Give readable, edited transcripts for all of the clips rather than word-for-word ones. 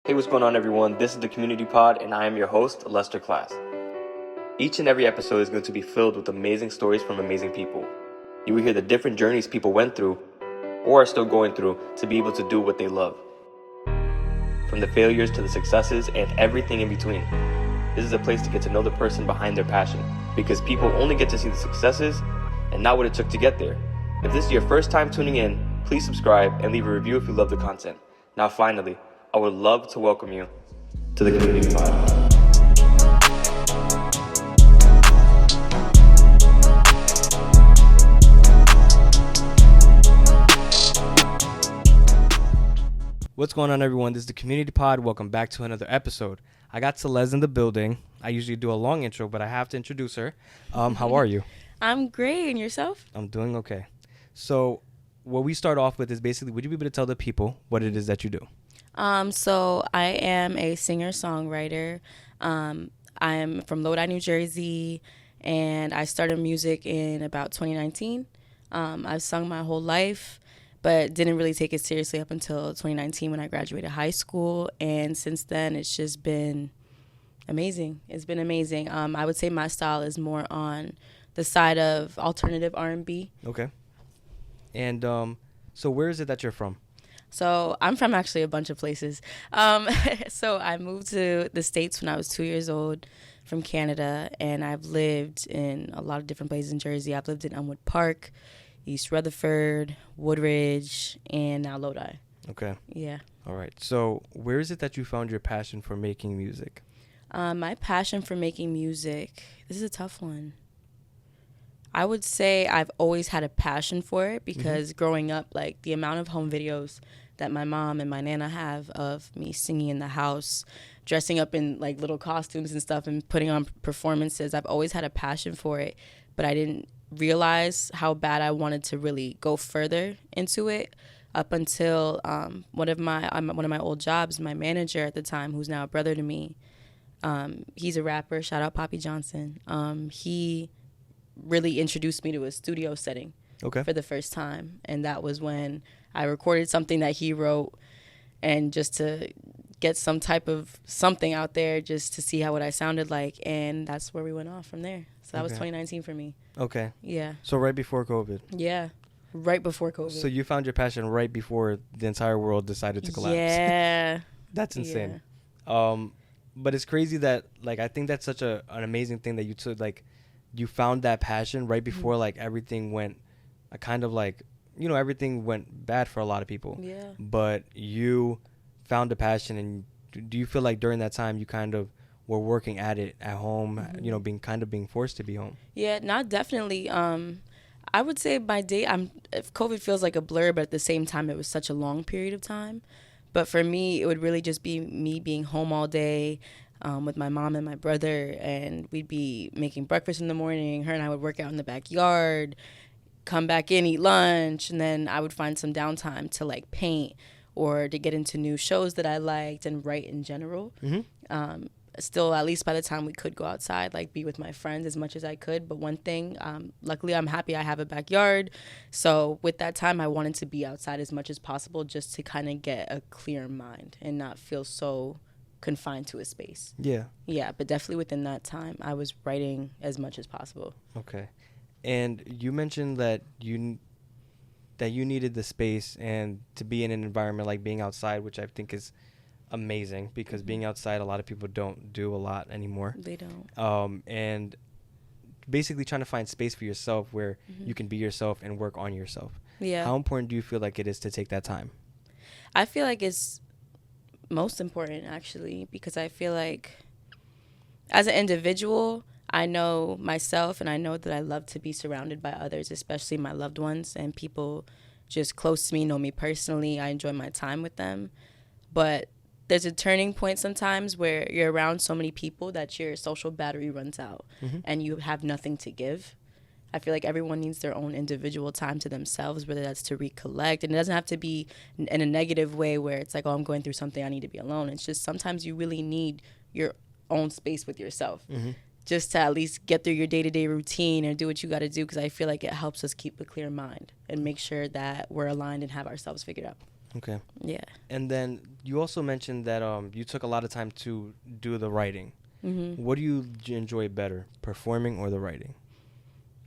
Hey, what's going on, everyone? This is the Community Pod, and I am your host, Lester Class. Each and every episode is going to be filled with amazing stories from amazing people. You will hear the different journeys people went through, or are still going through, to be able to do what they love. From the failures to the successes and everything in between. This is a place to get to know the person behind their passion, because people only get to see the successes and not what it took to get there. If this is your first time tuning in, please subscribe and leave a review if you love the content. Now finally, I would love to welcome you to the Community Pod. What's going on, everyone? This is the Community Pod. Welcome back to another episode. I got Ciilez in the building. I usually do a long intro, but I have to introduce her. How are you? I'm great. And yourself? I'm doing okay. So what we start off with is basically, would you be able to tell the people what it is that you do? So I am a singer-songwriter. I'm from Lodi, New Jersey, and I started music in about 2019. I've sung my whole life, but didn't really take it seriously up until 2019 when I graduated high school. And since then, it's just been amazing. It's been amazing. I would say my style is more on the side of alternative R&B. Okay. And so where is it that you're from? So I'm from actually a bunch of places. So I moved to the States when I was 2 years old from Canada, and I've lived in a lot of different places in Jersey. I've lived in Elmwood Park, East Rutherford, Woodridge, and now Lodi. Okay. Yeah. All right. So where is it that you found your passion for making music? My passion for making music, this is a tough one. I would say I've always had a passion for it because growing up, like the amount of home videos that my mom and my nana have of me singing in the house, dressing up in like little costumes and stuff and putting on performances, I've always had a passion for it, but I didn't realize how bad I wanted to really go further into it up until one of my old jobs, my manager at the time, who's now a brother to me, he's a rapper, shout out Poppy Johnson. He really introduced me to a studio setting for the first time, and that was when I recorded something that he wrote, and just to get some type of something out there just to see what I sounded like, and that's where we went off from there. So that was 2019 for me. Okay. Yeah. So right before COVID. Yeah. Right before COVID. So you found your passion right before the entire world decided to collapse. Yeah. That's insane. Yeah. But it's crazy that, like, I think that's such an amazing thing that you took, like, you found that passion right before like everything went everything went bad for a lot of people. Yeah. But you found a passion, and do you feel like during that time you kind of were working at it at home, being forced to be home? Yeah, not definitely. I would say by day, if COVID feels like a blur, but at the same time it was such a long period of time. But for me, it would really just be me being home all day, with my mom and my brother, and we'd be making breakfast in the morning. Her and I would work out in the backyard, come back in, eat lunch, and then I would find some downtime to like paint or to get into new shows that I liked and write in general. Still, at least by the time we could go outside, like be with my friends as much as I could. But one thing, luckily I'm happy I have a backyard. So with that time, I wanted to be outside as much as possible just to kind of get a clear mind and not feel so confined to a space. Yeah, but definitely within that time I was writing as much as possible. Okay. And you mentioned that you needed the space and to be in an environment like being outside, which I think is amazing, because being outside, a lot of people don't do a lot anymore. They don't. And basically trying to find space for yourself where you can be yourself and work on yourself. Yeah. How important do you feel like it is to take that time? I feel like it's most important, actually, because I feel like as an individual, I know myself and I know that I love to be surrounded by others, especially my loved ones and people just close to me, know me personally. I enjoy my time with them. But there's a turning point sometimes where you're around so many people that your social battery runs out and you have nothing to give. I feel like everyone needs their own individual time to themselves, whether that's to recollect. And it doesn't have to be in a negative way where it's like, oh, I'm going through something, I need to be alone. It's just sometimes you really need your own space with yourself just to at least get through your day-to-day routine and do what you got to do, because I feel like it helps us keep a clear mind and make sure that we're aligned and have ourselves figured out. Okay. Yeah. And then you also mentioned that you took a lot of time to do the writing. Mm-hmm. What do you enjoy better, performing or the writing?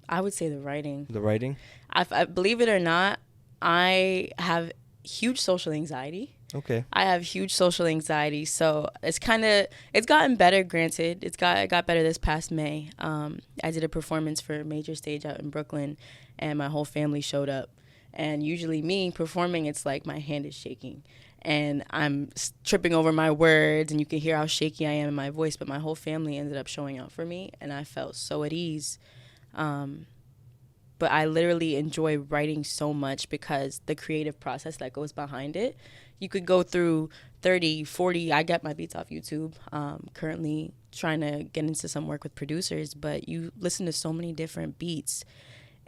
I would say the writing. The writing? I believe it or not, I have huge social anxiety. Okay. I have huge social anxiety, so it's gotten better. Granted, it got better this past May. I did a performance for a major stage out in Brooklyn, and my whole family showed up. And usually, me performing, it's like my hand is shaking, and I'm tripping over my words, and you can hear how shaky I am in my voice. But my whole family ended up showing out for me, and I felt so at ease. But I literally enjoy writing so much because the creative process that goes behind it. You could go through 30, 40. I get my beats off YouTube. Currently trying to get into some work with producers, but you listen to so many different beats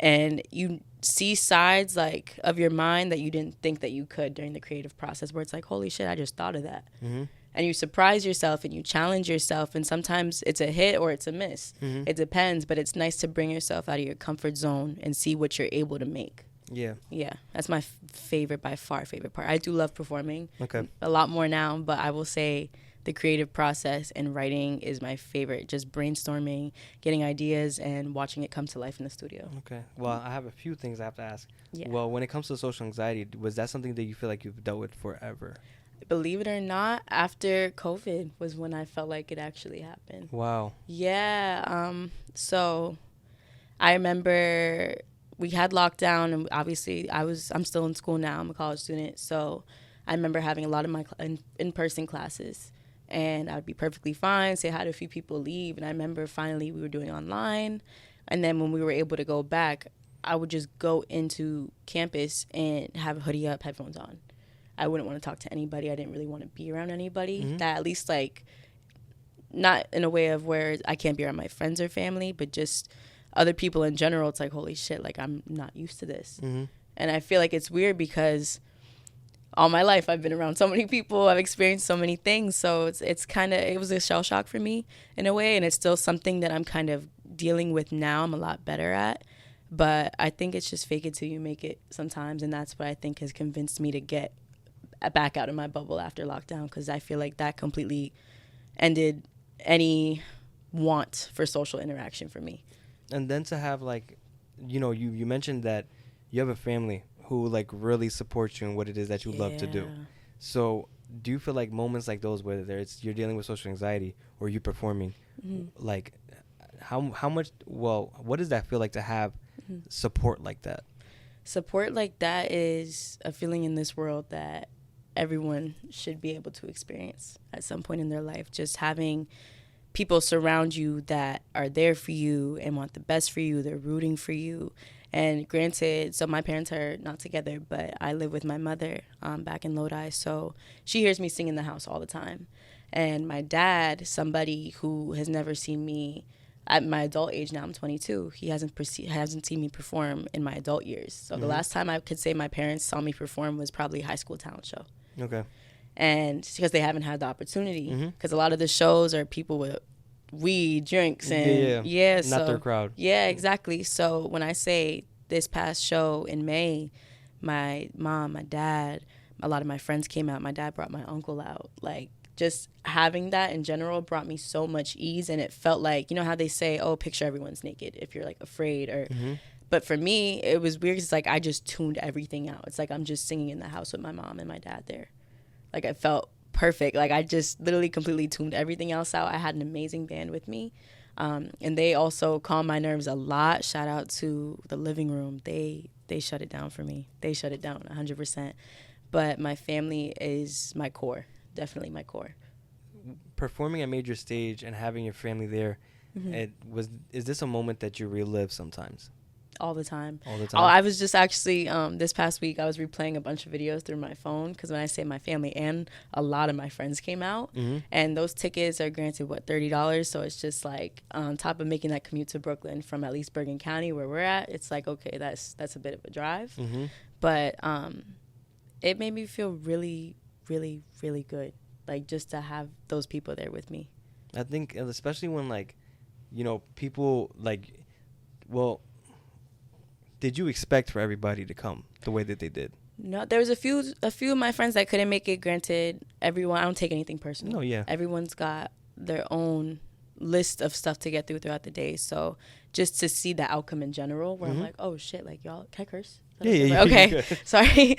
and you see sides like of your mind that you didn't think that you could during the creative process, where it's like, holy shit, I just thought of that. Mm-hmm. And you surprise yourself and you challenge yourself, and sometimes it's a hit or it's a miss. Mm-hmm. It depends, but it's nice to bring yourself out of your comfort zone and see what you're able to make. Yeah. Yeah, that's my by far favorite part. I do love performing a lot more now, but I will say the creative process and writing is my favorite. Just brainstorming, getting ideas, and watching it come to life in the studio. Okay. Well, I have a few things I have to ask. Yeah. Well, when it comes to social anxiety, was that something that you feel like you've dealt with forever? Believe it or not, after COVID was when I felt like it actually happened. Wow. Yeah. So I remember we had lockdown, and obviously I'm still in school now. I'm a college student. So I remember having a lot of my in-person classes, and I would be perfectly fine, say hi to a few people, leave. And I remember finally we were doing online. And then when we were able to go back, I would just go into campus and have a hoodie up, headphones on. I wouldn't want to talk to anybody. I didn't really want to be around anybody. Mm-hmm. That at least, like, not in a way of where I can't be around my friends or family, but just other people in general. It's like, holy shit, like, I'm not used to this. Mm-hmm. And I feel like it's weird because all my life I've been around so many people. I've experienced so many things. So it was a shell shock for me in a way. And it's still something that I'm kind of dealing with now. I'm a lot better at. But I think it's just fake it till you make it sometimes. And that's what I think has convinced me to get back out of my bubble after lockdown, because I feel like that completely ended any want for social interaction for me. And then to have, like, you mentioned that you have a family who, like, really supports you in what it is that you love to do. So do you feel like moments like those, whether it's you're dealing with social anxiety or you performing, Mm-hmm. like how much, what does that feel like to have support like that? Support like that is a feeling in this world that everyone should be able to experience at some point in their life. Just having people surround you that are there for you and want the best for you. They're rooting for you. And granted, so my parents are not together, but I live with my mother back in Lodi. So she hears me sing in the house all the time. And my dad, somebody who has never seen me at my adult age, now I'm 22, he hasn't seen me perform in my adult years. So the last time I could say my parents saw me perform was probably high school talent show. Okay. And because they haven't had the opportunity, because a lot of the shows are people with weed, drinks, and not their crowd. Yeah, exactly. So when I say this past show in May, my mom, my dad, a lot of my friends came out. My dad brought my uncle out. Like, just having that in general brought me so much ease, and it felt like, you know how they say, oh, picture everyone's naked if you're like afraid or. But for me, it was weird. It's like I just tuned everything out. It's like I'm just singing in the house with my mom and my dad there. Like, I felt perfect. Like, I just literally completely tuned everything else out. I had an amazing band with me. And they also calmed my nerves a lot. Shout out to the living room. They shut it down for me. They shut it down 100%. But my family is my core. Definitely my core. Performing a major stage and having your family there, is this a moment that you relive sometimes? All the time. All the time? Oh, I was just actually, this past week, I was replaying a bunch of videos through my phone, because when I say my family and a lot of my friends came out, and those tickets are granted, $30? So it's just like, on top of making that commute to Brooklyn from at least Bergen County, where we're at, it's like, okay, that's a bit of a drive. But it made me feel really, really, really good, like, just to have those people there with me. I think, especially when, like, people, like, did you expect for everybody to come the way that they did? No, there was a few of my friends that couldn't make it. Granted, everyone, I don't take anything personal. No, yeah. Everyone's got their own list of stuff to get through throughout the day. So just to see the outcome in general, where I'm like, oh shit, like y'all, can I curse? Yeah. Okay, sorry.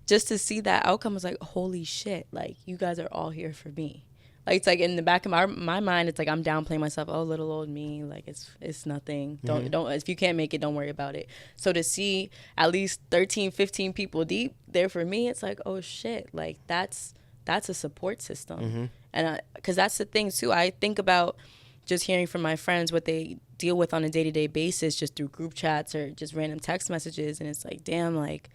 Just to see that outcome was like, holy shit, like you guys are all here for me. Like it's like in the back of my mind, it's like I'm downplaying myself. Oh, little old me, like it's nothing. Don't if you can't make it, don't worry about it. So to see at least 13, 15 people deep there for me, it's like, oh shit, like that's a support system. And because that's the thing too, I think about just hearing from my friends what they deal with on a day-to-day basis, just through group chats or just random text messages, and it's like, damn, like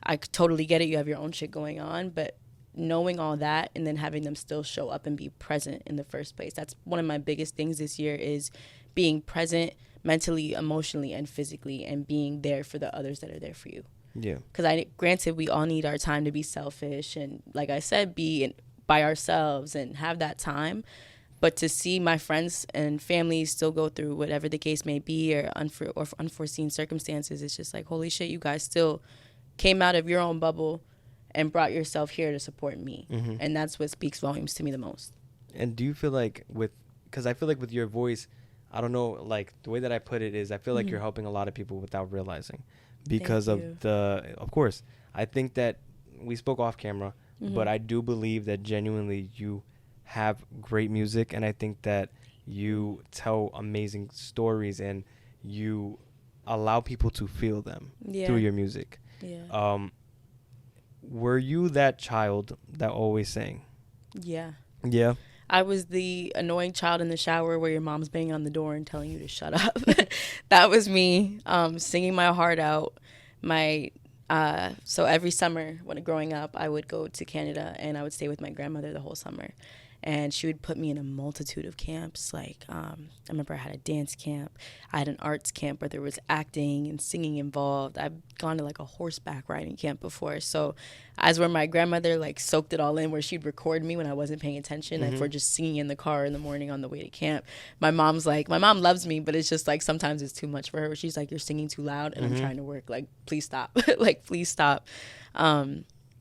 I totally get it. You have your own shit going on, but knowing all that and then having them still show up and be present in the first place. That's one of my biggest things this year, is being present mentally, emotionally, and physically, and being there for the others that are there for you. Yeah. Because granted, we all need our time to be selfish and, like I said, be by ourselves and have that time. But to see my friends and family still go through whatever the case may be, or unforeseen circumstances, it's just like, holy shit, you guys still came out of your own bubble and brought yourself here to support me. And that's what speaks volumes to me the most. And do you feel like because I feel like with your voice, I don't know, like the way that I put it is I feel like you're helping a lot of people without realizing, because of course, I think that we spoke off camera, but I do believe that genuinely you have great music, and I think that you tell amazing stories and you allow people to feel them through your music. Yeah. Were you that child that always sang? Yeah. Yeah. I was the annoying child in the shower where your mom's banging on the door and telling you to shut up. That was me, singing my heart out. So every summer when growing up, I would go to Canada and I would stay with my grandmother the whole summer. And she would put me in a multitude of camps. Like, I remember I had a dance camp. I had an arts camp where there was acting and singing involved. I've gone to like a horseback riding camp before. So as where my grandmother like soaked it all in, where she'd record me when I wasn't paying attention, like for just singing in the car in the morning on the way to camp. My mom loves me, but it's just like sometimes it's too much for her. She's like, you're singing too loud and I'm trying to work. Like, please stop. Like, please stop.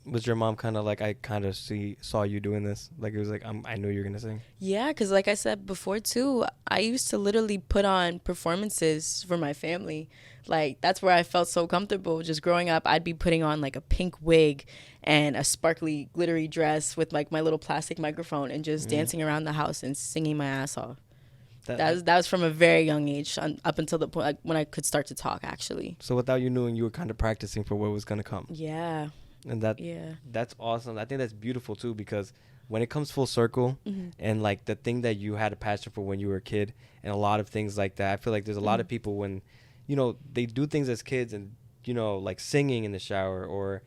Was your mom kind of like, I kind of saw you doing this? Like, it was like, I knew you were going to sing? Yeah, because like I said before, too, I used to literally put on performances for my family. Like, that's where I felt so comfortable. Just growing up, I'd be putting on, like, a pink wig and a sparkly, glittery dress with, like, my little plastic microphone and just dancing around the house and singing my ass off. That was from a very young age, up until the point like, when I could start to talk, actually. So without you knowing, you were kind of practicing for what was going to come. Yeah. And that's awesome. I think that's beautiful too, because when it comes full circle and like the thing that you had a passion for when you were a kid and a lot of things like that, I feel like there's a lot of people when, you know, they do things as kids and, you know, like singing in the shower or,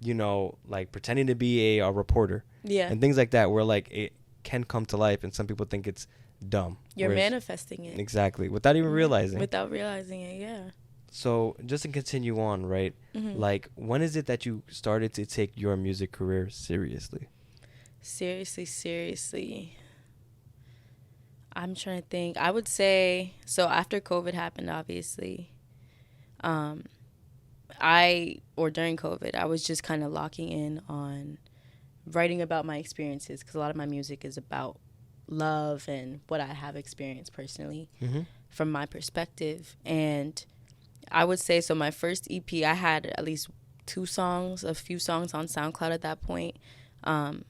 you know, like pretending to be a reporter and things like that, where like it can come to life and some people think it's dumb. You're manifesting it. Exactly. Without even realizing. Without realizing it, yeah. So just to continue on, right? Like, when is it that you started to take your music career seriously? Seriously. I'm trying to think. I would say, so after COVID happened, obviously, during COVID, I was just kind of locking in on writing about my experiences, because a lot of my music is about love and what I have experienced personally from my perspective. And I would say, so my first EP, I had at least a few songs on SoundCloud at that point, come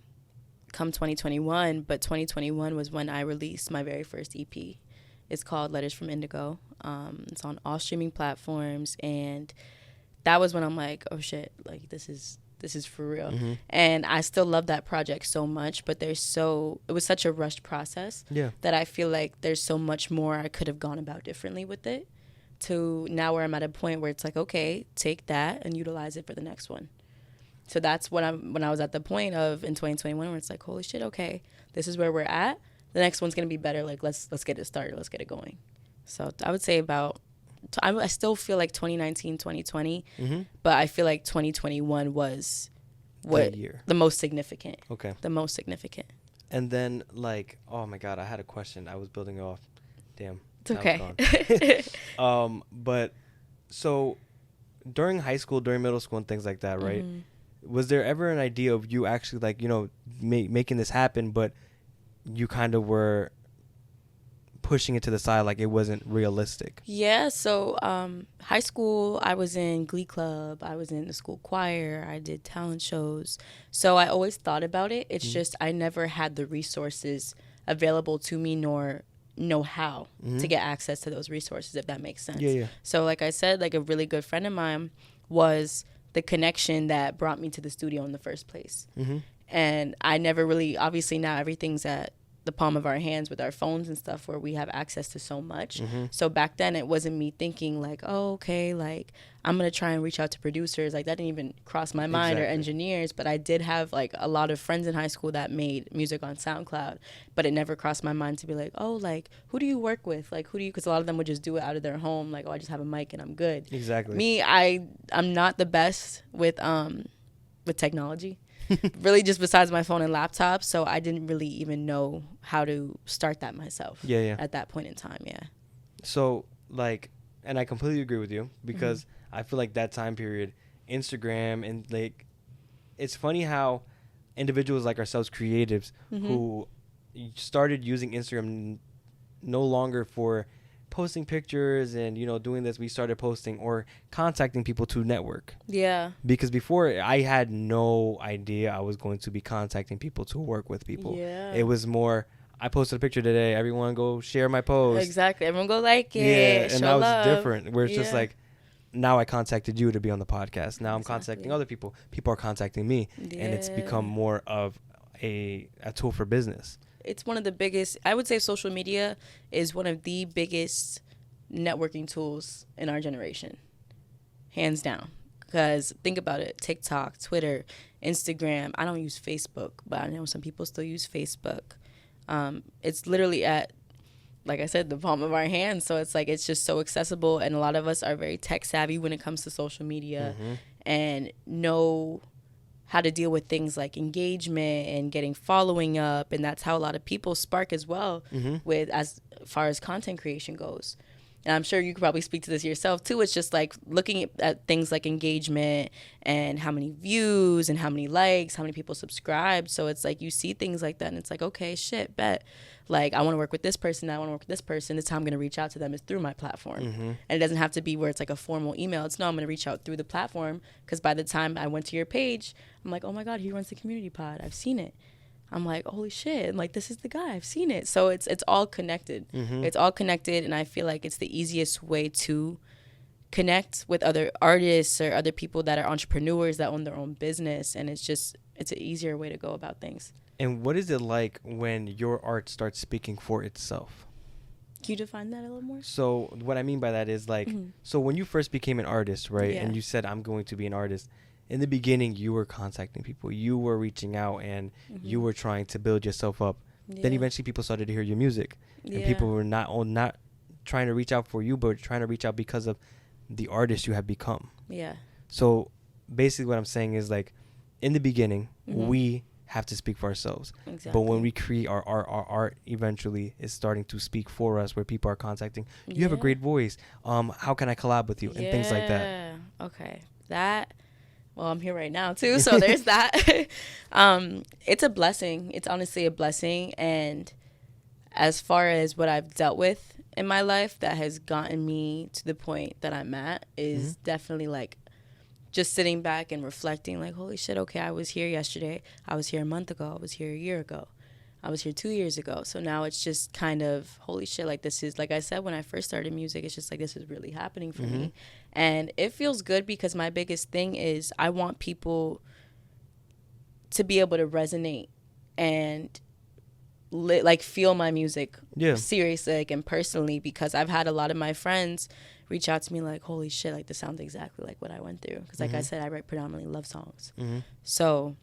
2021. But 2021 was when I released my very first EP. It's called Letters from Indigo. It's on all streaming platforms. And that was when I'm like, oh shit, like this is for real. And I still love that project so much, but it was such a rushed process that I feel like there's so much more I could have gone about differently with it, to now where I'm at a point where it's like, okay, take that and utilize it for the next one. So that's when I was at the point of in 2021 where it's like, holy shit, okay, this is where we're at. The next one's gonna be better. Like let's get it started. Let's get it going. So I would say I still feel like 2019, 2020, but I feel like 2021 was the most significant. Okay. The most significant. And then like, oh my God, I had a question. I was building off. Damn. It's okay. But so during high school, during middle school and things like that, right? Was there ever an idea of you actually like, you know, making this happen, but you kind of were pushing it to the side, like it wasn't realistic? Yeah, so high school, I was in Glee Club, I was in the school choir, I did talent shows. So I always thought about it. It's just I never had the resources available to me, nor know how to get access to those resources, if that makes sense. Yeah. So like I said, like a really good friend of mine was the connection that brought me to the studio in the first place. And I never really, obviously now everything's at the palm of our hands with our phones and stuff, where we have access to so much. So back then it wasn't me thinking like, oh, okay, like I'm gonna try and reach out to producers. Like that didn't even cross my mind, or engineers. But I did have like a lot of friends in high school that made music on SoundCloud, but it never crossed my mind to be like, oh, like who do you work with? Like who do you, because a lot of them would just do it out of their home, like, oh, I just have a mic and I'm good. Me, I'm not the best with technology. Really just besides my phone and laptop, so I didn't really even know how to start that myself at that point in time. So like, and I completely agree with you, because I feel like that time period, Instagram, and like it's funny how individuals like ourselves, creatives, who started using Instagram no longer for posting pictures and, you know, doing this, we started posting or contacting people to network. Because before, I had no idea I was going to be contacting people to work with people. It was more, I posted a picture today, everyone go share my post. Exactly, everyone go like it. And that was different, where it's just like, now I contacted you to be on the podcast, now I'm contacting other people are contacting me, and it's become more of a tool for business. It's one of the biggest, I would say social media is one of the biggest networking tools in our generation, hands down. Because think about it, TikTok, Twitter, Instagram. I don't use Facebook, but I know some people still use Facebook. It's literally at, like I said, the palm of our hands. So it's like, it's just so accessible. And a lot of us are very tech savvy when it comes to social media and know how to deal with things like engagement and getting following up. And that's how a lot of people spark as well with as far as content creation goes. And I'm sure you could probably speak to this yourself too. It's just like looking at things like engagement and how many views and how many likes, how many people subscribe. So it's like you see things like that and it's like, okay, shit, bet. Like, I want to work with this person. I want to work with this person. This is how I'm going to reach out to them is through my platform. And it doesn't have to be where it's like a formal email. It's no, I'm going to reach out through the platform, because by the time I went to your page, I'm like, oh my God, he runs the community pod. I've seen it. I'm like, holy shit. I'm like, this is the guy. I've seen it. So it's all connected. It's all connected. And I feel like it's the easiest way to connect with other artists or other people that are entrepreneurs that own their own business. And it's an easier way to go about things. And what is it like when your art starts speaking for itself? Can you define that a little more? So what I mean by that is like, so when you first became an artist, right? And you said, I'm going to be an artist. In the beginning, you were contacting people. You were reaching out and you were trying to build yourself up. Then eventually people started to hear your music. And people were not trying to reach out for you, but trying to reach out because of the artist you have become. So basically what I'm saying is like, in the beginning, we have to speak for ourselves. But when we create our art eventually is starting to speak for us, where people are contacting, you have a great voice. How can I collab with you? And things like that. Okay. Well, I'm here right now too, so there's that. It's a blessing. It's honestly a blessing. And as far as what I've dealt with in my life that has gotten me to the point that I'm at is definitely like just sitting back and reflecting like, holy shit, okay, I was here yesterday. I was here a month ago. I was here a year ago. I was here 2 years ago. So now it's just kind of, holy shit, like this is, like I said, when I first started music, it's just like, this is really happening for me. And it feels good because my biggest thing is I want people to be able to resonate and like feel my music seriously, like, and personally, because I've had a lot of my friends reach out to me like, holy shit, like this sounds exactly like what I went through. Because like I said, I write predominantly love songs. So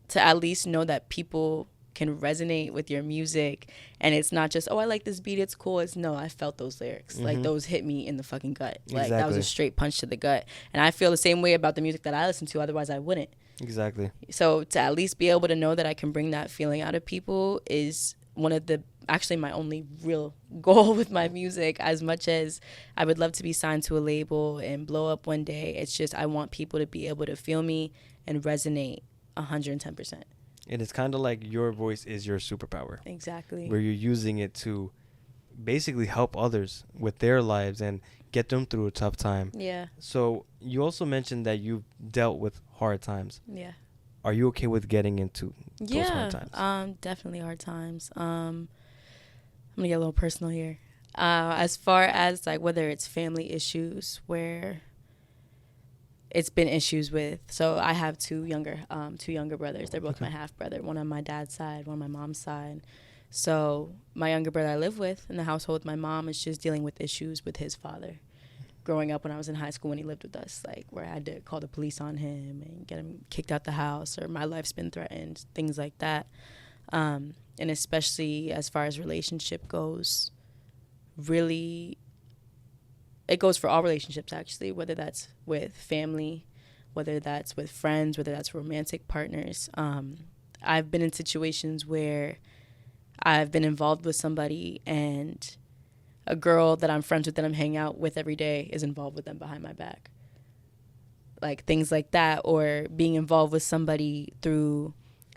to at least know that people can resonate with your music and it's not just, oh, I like this beat, it's cool. It's no, I felt those lyrics. Like those hit me in the fucking gut. Like that was a straight punch to the gut. And I feel the same way about the music that I listen to, otherwise I wouldn't. So to at least be able to know that I can bring that feeling out of people is one of the actually my only real goal with my music. As much as I would love to be signed to a label and blow up one day, it's just I want people to be able to feel me and resonate 110%. And it's kind of like your voice is your superpower. Exactly. Where you're using it to basically help others with their lives and get them through a tough time. Yeah. So you also mentioned that you've dealt with hard times. Yeah. Are you okay with getting into those hard times? Definitely hard times. I'm gonna get a little personal here. As far as like whether it's family issues where it's been issues with. So I have two younger brothers. They're both my half brother. One on my dad's side, one on my mom's side. So my younger brother I live with in the household with my mom is just dealing with issues with his father. Growing up when I was in high school when he lived with us, like where I had to call the police on him and get him kicked out the house, or my life's been threatened, things like that. And especially as far as relationship goes, really, it goes for all relationships actually, whether that's with family, whether that's with friends, whether that's romantic partners. I've been in situations where I've been involved with somebody and a girl that I'm friends with that I'm hanging out with every day is involved with them behind my back. Like things like that, or being involved with somebody through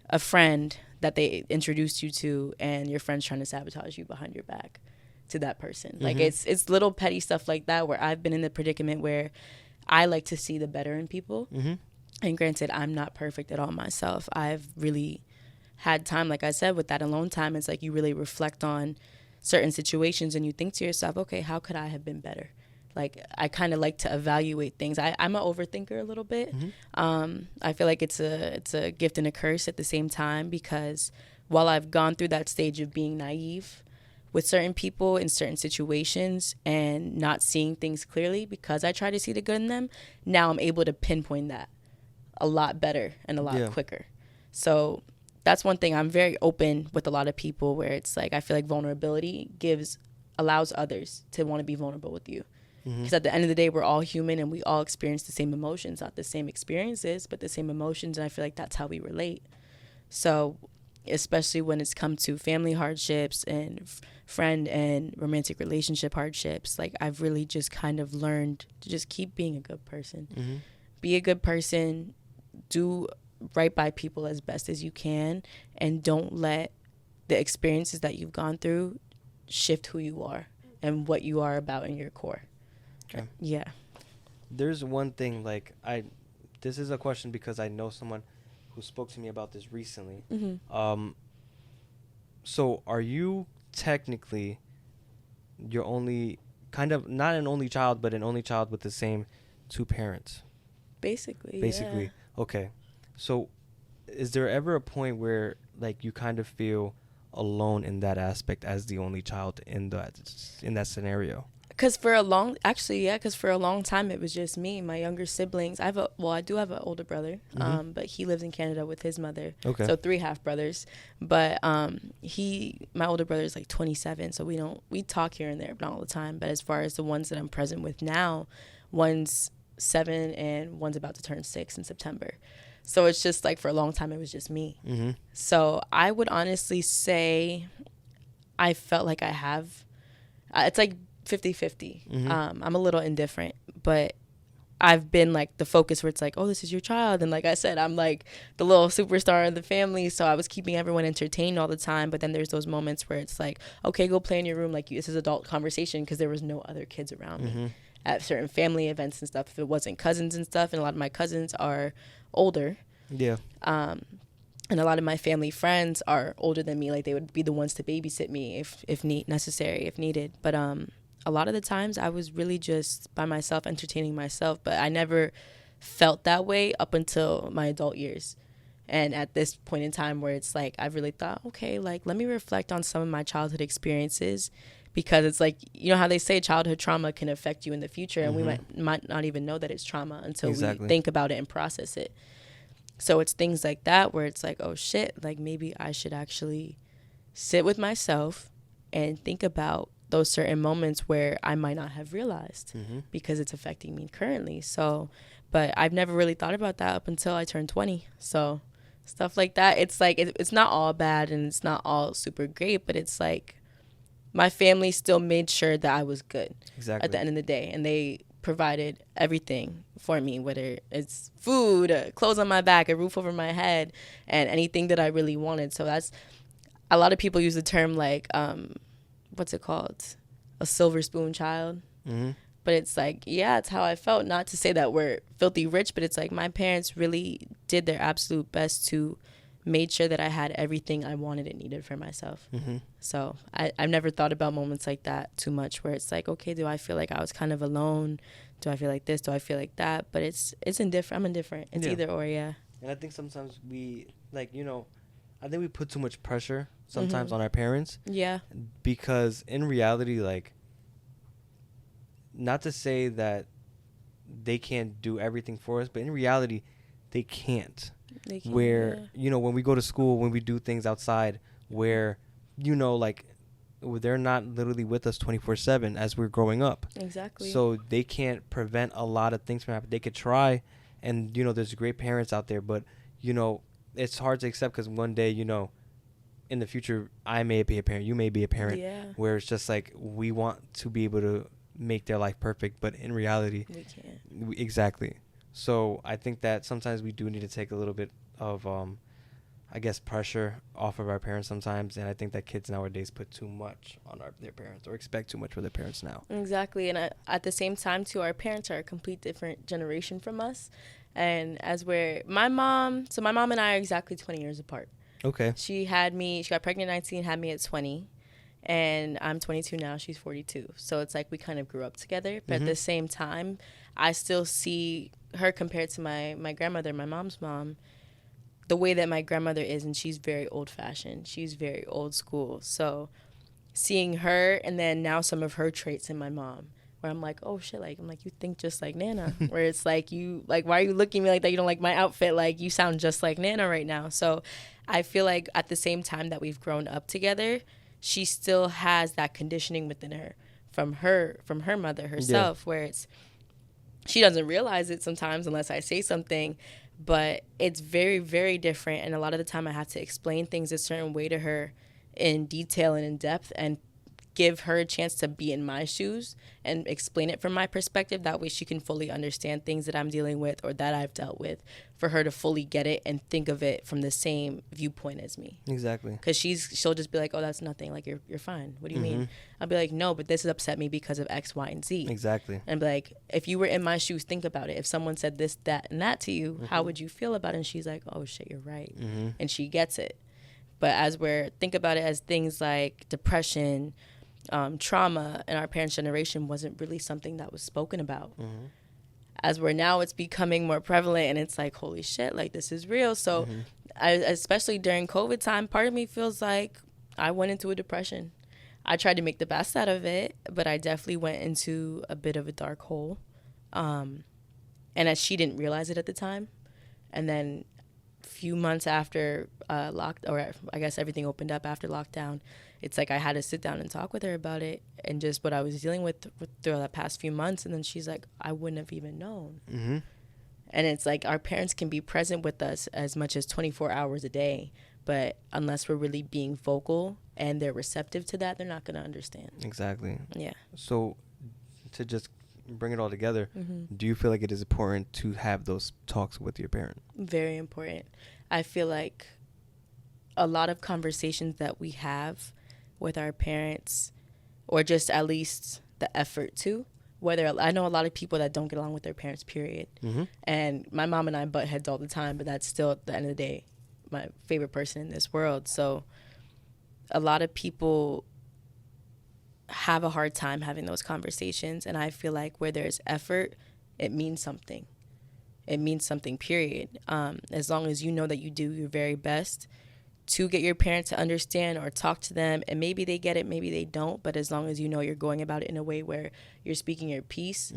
a friend that they introduced you to and your friend's trying to sabotage you behind your back to that person. Mm-hmm. Like it's little petty stuff like that where I've been in the predicament where I like to see the better in people. Mm-hmm. And granted, I'm not perfect at all myself. I've really had time, like I said, with that alone time. It's like you really reflect on certain situations and you think to yourself, okay, how could I have been better? Like I kind of like to evaluate things. I'm an overthinker a little bit. Mm-hmm. I feel like it's a gift and a curse at the same time, because while I've gone through that stage of being naive with certain people in certain situations and not seeing things clearly because I try to see the good in them, now I'm able to pinpoint that a lot better and a lot quicker. So that's one thing. I'm very open with a lot of people where it's like I feel like vulnerability allows others to want to be vulnerable with you. Because at the end of the day, we're all human and we all experience the same emotions, not the same experiences, but the same emotions. And I feel like that's how we relate. So especially when it's come to family hardships and friend and romantic relationship hardships, like I've really just kind of learned to just keep being a good person. Mm-hmm. Be a good person, do right by people as best as you can, and don't let the experiences that you've gone through shift who you are and what you are about in your core. Okay. Yeah. There's one thing, like this is a question because I know someone who spoke to me about this recently. Mm-hmm. So are you technically your only, kind of not an only child, but an only child with the same two parents? Basically. Yeah. Okay. So is there ever a point where like you kind of feel alone in that aspect as the only child in that scenario? Because for a long time it was just me, my younger siblings. I do have an older brother, mm-hmm. But he lives in Canada with his mother. Okay. So 3 half brothers. But my older brother is like 27, so we talk here and there, but not all the time. But as far as the ones that I'm present with now, one's 7 and one's about to turn 6 in September. So it's just like for a long time it was just me. Mm-hmm. So I would honestly say I felt like I have. It's like 50-50. Mm-hmm. I'm a little indifferent, but I've been like the focus where it's like, oh, this is your child. And like I said, I'm like the little superstar of the family. So I was keeping everyone entertained all the time. But then there's those moments where it's like, okay, go play in your room. Like this is adult conversation, because there was no other kids around mm-hmm. me at certain family events and stuff. If it wasn't cousins and stuff, and a lot of my cousins are older. Yeah. And a lot of my family friends are older than me. Like they would be the ones to babysit me if needed. But a lot of the times I was really just by myself, entertaining myself, but I never felt that way up until my adult years. And at this point in time where it's like, I've really thought, okay, like, let me reflect on some of my childhood experiences, because it's like, you know how they say childhood trauma can affect you in the future, and mm-hmm. we might not even know that it's trauma until we think about it and process it. So it's things like that where it's like, oh shit, like maybe I should actually sit with myself and think about those certain moments where I might not have realized mm-hmm. because it's affecting me currently. So, but I've never really thought about that up until I turned 20. So stuff like that. It's like it's not all bad and it's not all super great, but it's like my family still made sure that I was good at the end of the day, and they provided everything for me, whether it's food, clothes on my back, a roof over my head, and anything that I really wanted. So that's, a lot of people use the term like what's it called, a silver spoon child. Mm-hmm. But it's like, yeah, it's how I felt. Not to say that we're filthy rich, but it's like my parents really did their absolute best to made sure that I had everything I wanted and needed for myself. Mm-hmm. So I've never thought about moments like that too much, where it's like, okay, do I feel like I was kind of alone? Do I feel like this? Do I feel like that? But it's indifferent. I'm indifferent. It's either or, yeah. And I think sometimes we, like, you know, I think we put too much pressure sometimes on our parents. Yeah. Because in reality, like, not to say that they can't do everything for us, but in reality, they can't. They can, where, you know, when we go to school, when we do things outside, where, you know, like, they're not literally with us 24/7 as we're growing up. Exactly. So they can't prevent a lot of things from happening. They could try, and, you know, there's great parents out there, but, you know, it's hard to accept because one day, you know, in the future, I may be a parent, you may be a parent, where it's just like we want to be able to make their life perfect, but in reality, we can't. Exactly. So I think that sometimes we do need to take a little bit of, I guess, pressure off of our parents sometimes, and I think that kids nowadays put too much on their parents, or expect too much from their parents now. Exactly, and at the same time, too, our parents are a complete different generation from us, and my mom and I are exactly 20 years apart. Okay. She got pregnant at 19, had me at 20, and I'm 22 now, she's 42. So it's like we kind of grew up together, but at the same time, I still see her compared to my grandmother, my mom's mom, the way that my grandmother is, and she's very old-fashioned. She's very old school. So seeing her, and then now some of her traits in my mom, where I'm like, oh, shit, like, I'm like, you think just like Nana. Where it's like, why are you looking at me like that? You don't like my outfit. Like, you sound just like Nana right now. So I feel like at the same time that we've grown up together, she still has that conditioning within her from her mother herself, where she doesn't realize it sometimes unless I say something, but it's very, very different. And a lot of the time I have to explain things a certain way to her in detail and in depth, and give her a chance to be in my shoes and explain it from my perspective. That way she can fully understand things that I'm dealing with or that I've dealt with, for her to fully get it and think of it from the same viewpoint as me. Exactly. Because she'll just be like, oh, that's nothing. Like, you're fine. What do you mean? I'll be like, no, but this has upset me because of X, Y, and Z. Exactly. And be like, if you were in my shoes, think about it. If someone said this, that, and that to you, how would you feel about it? And she's like, oh, shit, you're right. And she gets it. But think about it as things like depression, trauma in our parents' generation wasn't really something that was spoken about. As we're now, it's becoming more prevalent, and it's like, holy shit, like, this is real. So especially during COVID time, part of me feels like I went into a depression. I tried to make the best out of it, but I definitely went into a bit of a dark hole. And as she didn't realize it at the time. And then a few months after I guess everything opened up after lockdown, it's like I had to sit down and talk with her about it and just what I was dealing with through the past few months. And then she's like, I wouldn't have even known. And it's like our parents can be present with us as much as 24 hours a day, but unless we're really being vocal and they're receptive to that, they're not going to understand. Exactly. Yeah. So to just bring it all together, do you feel like it is important to have those talks with your parent? Very important. I feel like a lot of conversations that we have with our parents, or just at least the effort to, whether I know a lot of people that don't get along with their parents, period. And my mom and I butt heads all the time, but that's still, at the end of the day, my favorite person in this world. So a lot of people have a hard time having those conversations, and I feel like where there's effort, it means something. It means something, period. As long as you know that you do your very best to get your parents to understand or talk to them, and maybe they get it, maybe they don't, but as long as you know you're going about it in a way where you're speaking your piece,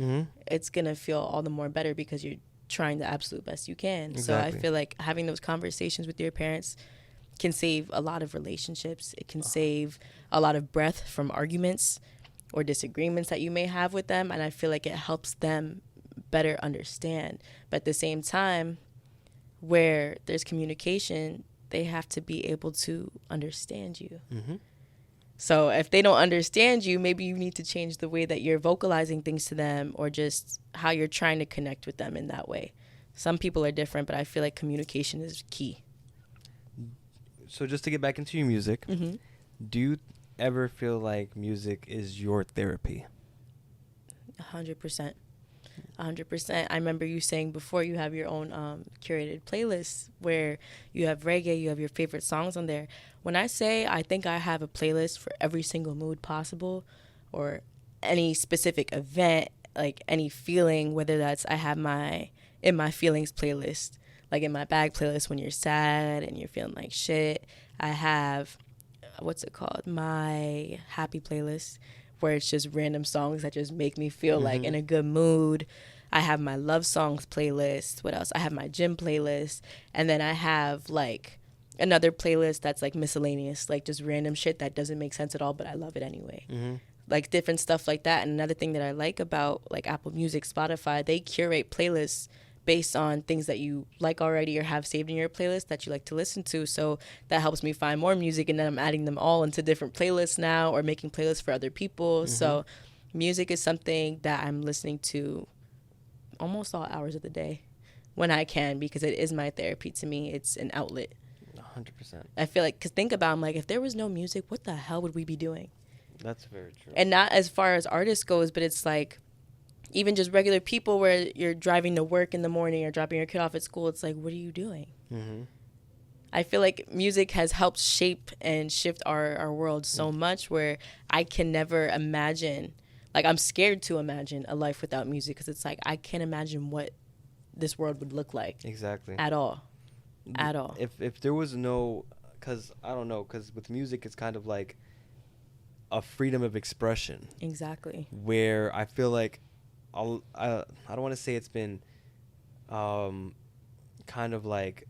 it's going to feel all the more better because you're trying the absolute best you can. Exactly. So I feel like having those conversations with your parents can save a lot of relationships. It can save a lot of breath from arguments or disagreements that you may have with them, and I feel like it helps them better understand. But at the same time, where there's communication, they have to be able to understand you. Mm-hmm. So if they don't understand you, maybe you need to change the way that you're vocalizing things to them, or just how you're trying to connect with them in that way. Some people are different, but I feel like communication is key. So just to get back into your music, Mm-hmm. do you ever feel like music is your therapy? 100%. 100%. I remember you saying before you have your own curated playlist where you have reggae, you have your favorite songs on there. When I say I think I have a playlist for every single mood possible, or any specific event, like any feeling, whether that's I have my in my feelings playlist, like in my bag playlist when you're sad and you're feeling like shit. I have, what's it called? My happy playlist, where it's just random songs that just make me feel like in a good mood. I have my love songs playlist. What else? I have my gym playlist. And then I have like another playlist that's like miscellaneous, like just random shit that doesn't make sense at all, but I love it anyway. Mm-hmm. Like different stuff like that. And another thing that I like about like Apple Music, Spotify, they curate playlists based on things that you like already or have saved in your playlist that you like to listen to. So that helps me find more music, and then I'm adding them all into different playlists now, or making playlists for other people. Mm-hmm. So music is something that I'm listening to almost all hours of the day when I can, because it is my therapy to me. It's an outlet. 100%. I feel like, because think about it, I'm like, if there was no music, what the hell would we be doing? That's very true. And not as far as artists goes, but it's like even just regular people where you're driving to work in the morning or dropping your kid off at school. It's like, what are you doing? Mm-hmm. I feel like music has helped shape and shift our world so much, where I can never imagine, like I'm scared to imagine a life without music, because it's like I can't imagine what this world would look like. Exactly. At all. At all. If there was no, because I don't know, because with music it's kind of like a freedom of expression. Exactly. Where I feel like I don't want to say it's been kind of like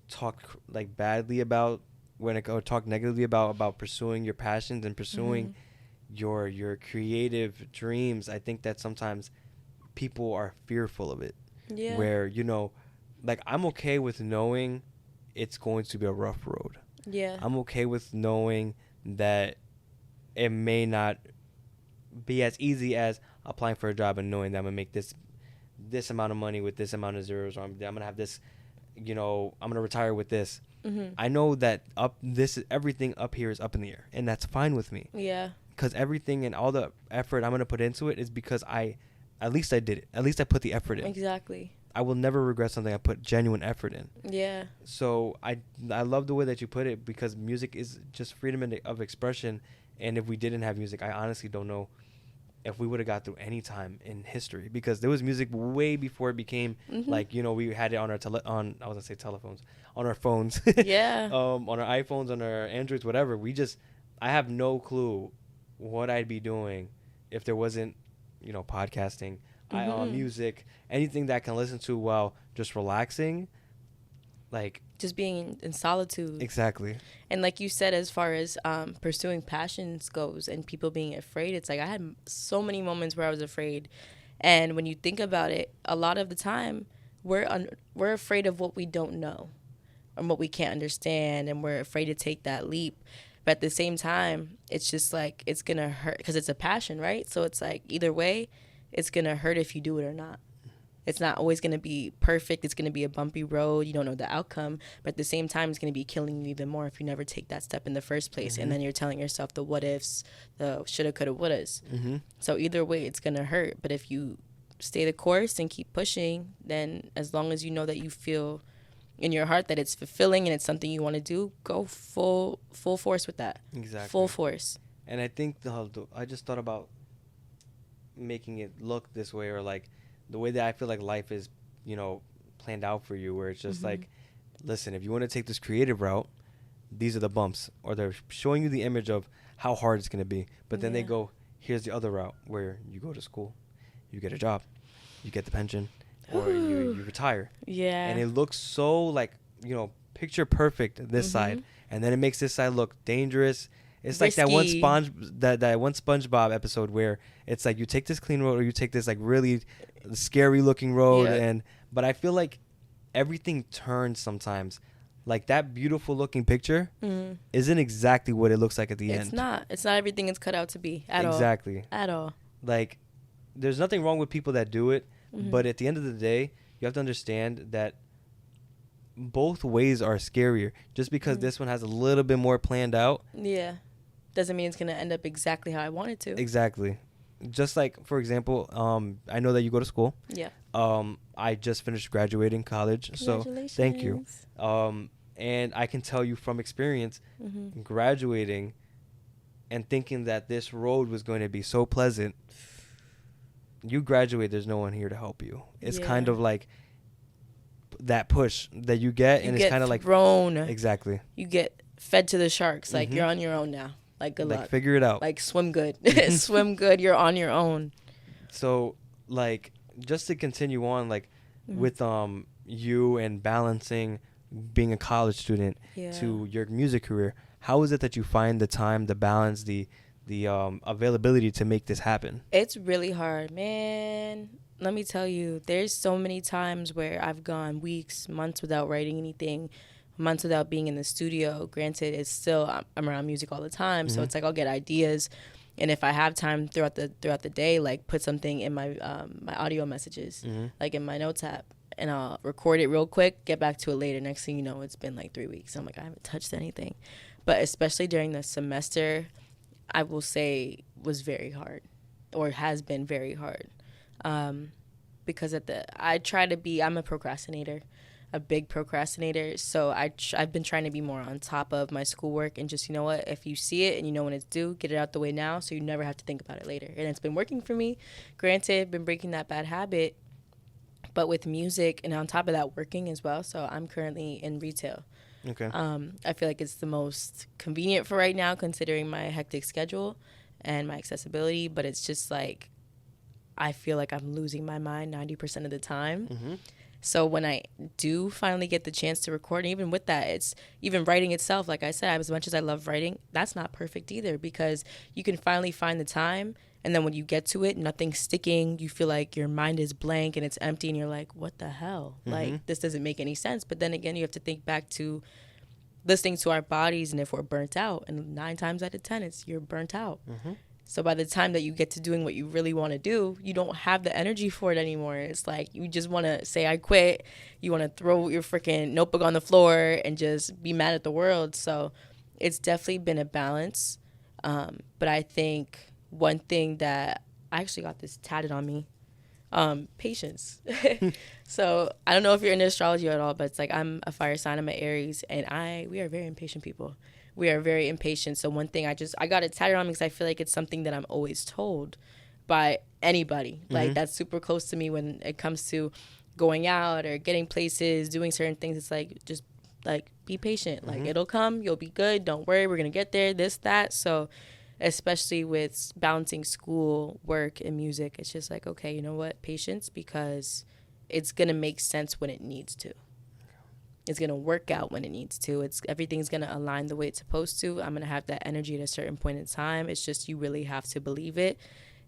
talk like badly about or talk negatively about pursuing your passions and pursuing your creative dreams. I think that sometimes people are fearful of it. Yeah. Where, you know, like I'm okay with knowing it's going to be a rough road. Yeah. I'm okay with knowing that it may not be as easy as applying for a job and knowing that I'm gonna make this amount of money with this amount of zeros, or I'm gonna have this, you know, I'm gonna retire with this. Mm-hmm. I know that everything up here is up in the air, and that's fine with me. Yeah. Because everything and all the effort I'm gonna put into it is because at least I did it. At least I put the effort in. Exactly. I will never regret something I put genuine effort in. Yeah. So I love the way that you put it, because music is just freedom of expression. And if we didn't have music, I honestly don't know if we would have got through any time in history, because there was music way before it became like, you know, we had it on our I was gonna say telephones, on our phones. Yeah. On our iPhones, on our Androids, whatever. I have no clue what I'd be doing if there wasn't, you know, podcasting, music, anything that I can listen to while just relaxing. Like just being in solitude. Exactly. And like you said, as far as pursuing passions goes and people being afraid, it's like I had so many moments where I was afraid. And when you think about it, a lot of the time we're afraid of what we don't know and what we can't understand, and we're afraid to take that leap. But at the same time, it's just like it's going to hurt, because it's a passion, right? So it's like either way, it's going to hurt if you do it or not. It's not always going to be perfect. It's going to be a bumpy road. You don't know the outcome. But at the same time, it's going to be killing you even more if you never take that step in the first place. And then you're telling yourself the what ifs, the shoulda, coulda, wouldas. So either way, it's going to hurt. But if you stay the course and keep pushing, then as long as you know that you feel in your heart that it's fulfilling and it's something you want to do, go full force with that. Exactly. Full force. And I think I just thought about making it look this way, or like the way that I feel like life is, you know, planned out for you, where it's just like, listen, if you want to take this creative route, these are the bumps, or they're showing you the image of how hard it's going to be. But then they go, here's the other route, where you go to school, you get a job, you get the pension, or you retire. Yeah. And it looks so like, you know, picture perfect this side, and then it makes this side look dangerous. It's risky. Like that one SpongeBob episode where it's like you take this clean road or you take this like really scary looking road, but I feel like everything turns sometimes. Like that beautiful looking picture isn't exactly what it looks like at the end. It's not. It's not everything it's cut out to be at all. Exactly. At all. Like, there's nothing wrong with people that do it, but at the end of the day, you have to understand that both ways are scarier. Just because this one has a little bit more planned out. Yeah. Doesn't mean it's going to end up exactly how I want it to. Exactly. Just like, for example, I know that you go to school. Yeah. I just finished graduating college. So thank you. And I can tell you from experience, graduating and thinking that this road was going to be so pleasant. You graduate, there's no one here to help you. It's kind of like that push that you get, and it's kind of like thrown. Exactly. You get fed to the sharks. Like, you're on your own now. Like, good luck. Figure it out. Like, swim good. Swim good. You're on your own. So, like, just to continue on, like, with you and balancing being a college student to your music career, how is it that you find the time, the balance, the availability to make this happen? It's really hard, man. Let me tell you, there's so many times where I've gone weeks, months without writing anything, months without being in the studio. Granted, it's still, I'm around music all the time, so it's like I'll get ideas, and if I have time throughout the day, like put something in my my audio messages, like in my notes app, and I'll record it real quick, get back to it later. Next thing you know, it's been like 3 weeks. I'm like, I haven't touched anything. But especially during the semester, I will say was very hard, or has been very hard. Because I'm a procrastinator, a big procrastinator. So I've been trying to be more on top of my schoolwork, and just, you know what, if you see it and you know when it's due, get it out the way now so you never have to think about it later. And it's been working for me. Granted, been breaking that bad habit, but with music and on top of that, working as well. So I'm currently in retail. Okay. I feel like it's the most convenient for right now, considering my hectic schedule and my accessibility, but it's just like, I feel like I'm losing my mind 90% of the time. So when I do finally get the chance to record, and even with that, it's even writing itself. Like I said, as much as I love writing, that's not perfect either, because you can finally find the time, and then when you get to it, nothing's sticking. You feel like your mind is blank and it's empty, and you're like, what the hell? Like, this doesn't make any sense. But then again, you have to think back to listening to our bodies, and if we're burnt out, and 9 times out of 10, it's you're burnt out. So by the time that you get to doing what you really want to do, you don't have the energy for it anymore. It's like you just want to say, I quit. You want to throw your freaking notebook on the floor and just be mad at the world. So it's definitely been a balance. But I think one thing that I actually got this tatted on me, patience. So I don't know if you're into astrology at all, but it's like I'm a fire sign, I'm an Aries, and we are very impatient people. We are very impatient. So one thing I got it tatted on me because I feel like it's something that I'm always told by anybody. Like, that's super close to me when it comes to going out or getting places, doing certain things. It's like, just like, be patient. Like, it'll come, you'll be good. Don't worry, we're going to get there, this, that. So especially with balancing school, work, and music, it's just like, okay, you know what? Patience, because it's going to make sense when it needs to. It's going to work out when it needs to. Everything's going to align the way it's supposed to. I'm going to have that energy at a certain point in time. It's just you really have to believe it.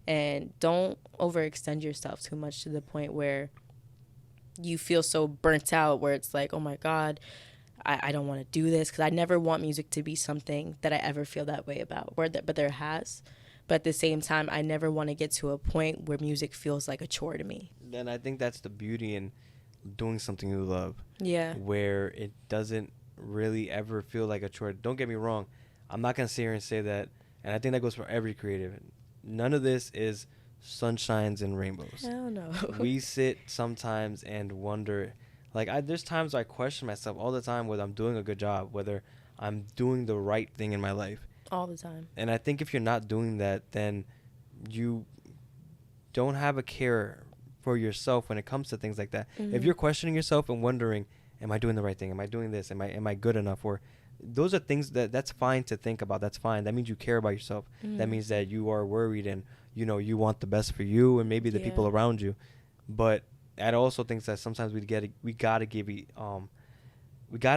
And don't overextend yourself too much to the point where you feel so burnt out, where it's like, oh my God, I don't want to do this. Because I never want music to be something that I ever feel that way about. But there has. But at the same time, I never want to get to a point where music feels like a chore to me. Then I think that's the beauty in doing something you love. Yeah. Where it doesn't really ever feel like a chore. Don't get me wrong. I'm not going to sit here and say that. And I think that goes for every creative. None of this is sunshines and rainbows. Hell no. We sit sometimes and wonder. Like, there's times I question myself all the time whether I'm doing a good job, whether I'm doing the right thing in my life. All the time. And I think if you're not doing that, then you don't have a care for yourself when it comes to things like that. If you're questioning yourself and wondering, am I doing the right thing? Am I doing this? Am I good enough? Or those are things that's fine to think about. That's fine. That means you care about yourself. That means that you are worried and, you know, you want the best for you and maybe the people around you. But I also think that sometimes we gotta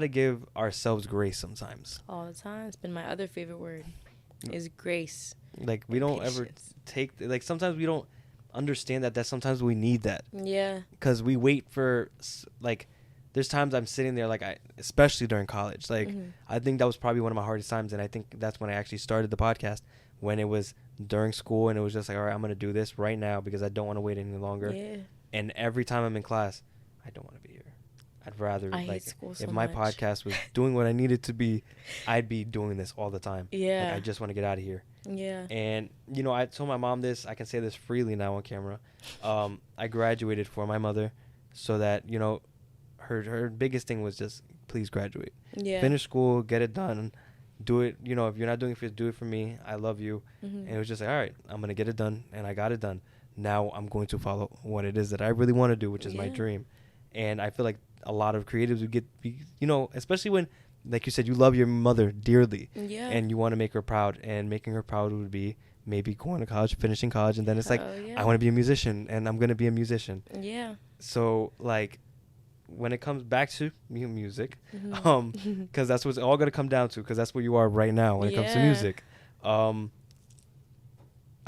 give ourselves grace sometimes. All the time. It's been my other favorite word is grace. Like, we don't ever take, like, sometimes we don't understand that sometimes we need that. Yeah. Because we wait for, like, there's times I'm sitting there, like, especially during college. Like, I think that was probably one of my hardest times. And I think that's when I actually started the podcast, when it was during school. And it was just like, all right, I'm going to do this right now because I don't want to wait any longer. Yeah. And every time I'm in class, I don't want to be here. I'd rather, hate school so if my podcast was doing what I needed to be, I'd be doing this all the time. Yeah. Like, I just want to get out of here. Yeah. And, you know, I told my mom this. I can say this freely now on camera. I graduated for my mother so that, you know, her biggest thing was just, please graduate. Yeah. Finish school, get it done, do it. You know, if you're not doing it, do it for me. I love you. And it was just like, all right, I'm going to get it done. And I got it done. Now I'm going to follow what it is that I really want to do, which is my dream. And I feel like a lot of creatives would you know, especially when, like you said, you love your mother dearly. Yeah. And you want to make her proud. And making her proud would be maybe going to college, finishing college. And then it's like, I want to be a musician and I'm going to be a musician. Yeah. So, like, when it comes back to music, because that's what's all going to come down to, because that's where you are right now when it comes to music. I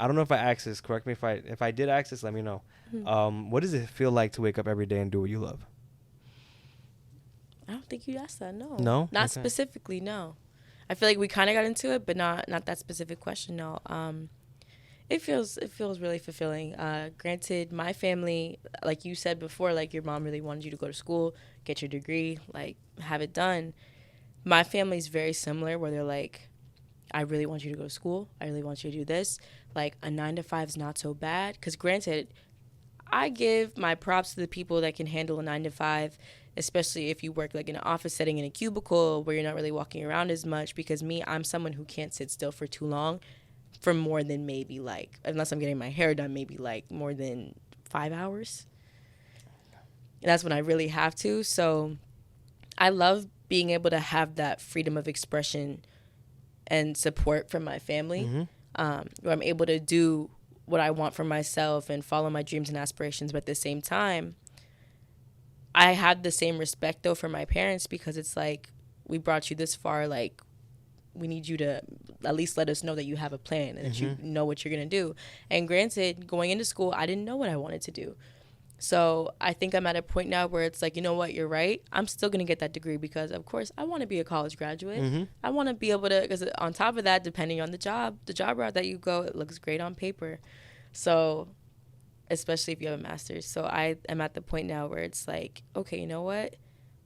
don't know if I asked this. Correct me if I did ask this. Let me know. What does it feel like to wake up every day and do what you love? I don't think you asked that. No. No. Not specifically. No. I feel like we kind of got into it, but not that specific question. No. It feels really fulfilling. Granted, my family, like you said before, like your mom really wanted you to go to school, get your degree, like have it done. My family's very similar, where they're like, I really want you to go to school. I really want you to do this. Like, a 9-to-5 is not so bad. Because granted, I give my props to the people that can handle a 9-to-5, especially if you work like in an office setting in a cubicle where you're not really walking around as much. Because I'm someone who can't sit still for too long, for more than maybe like, unless I'm getting my hair done, maybe like more than 5 hours. And that's when I really have to. So I love being able to have that freedom of expression and support from my family, where I'm able to do what I want for myself and follow my dreams and aspirations. But at the same time, I had the same respect, though, for my parents, because it's like, we brought you this far. Like, we need you to at least let us know that you have a plan and that you know what you're going to do. And granted, going into school, I didn't know what I wanted to do. So I think I'm at a point now where it's like, you know what, you're right. I'm still going to get that degree because, of course, I want to be a college graduate. I want to be able to, because on top of that, depending on the job route that you go, it looks great on paper. So, especially if you have a master's. So I am at the point now where it's like, okay, you know what?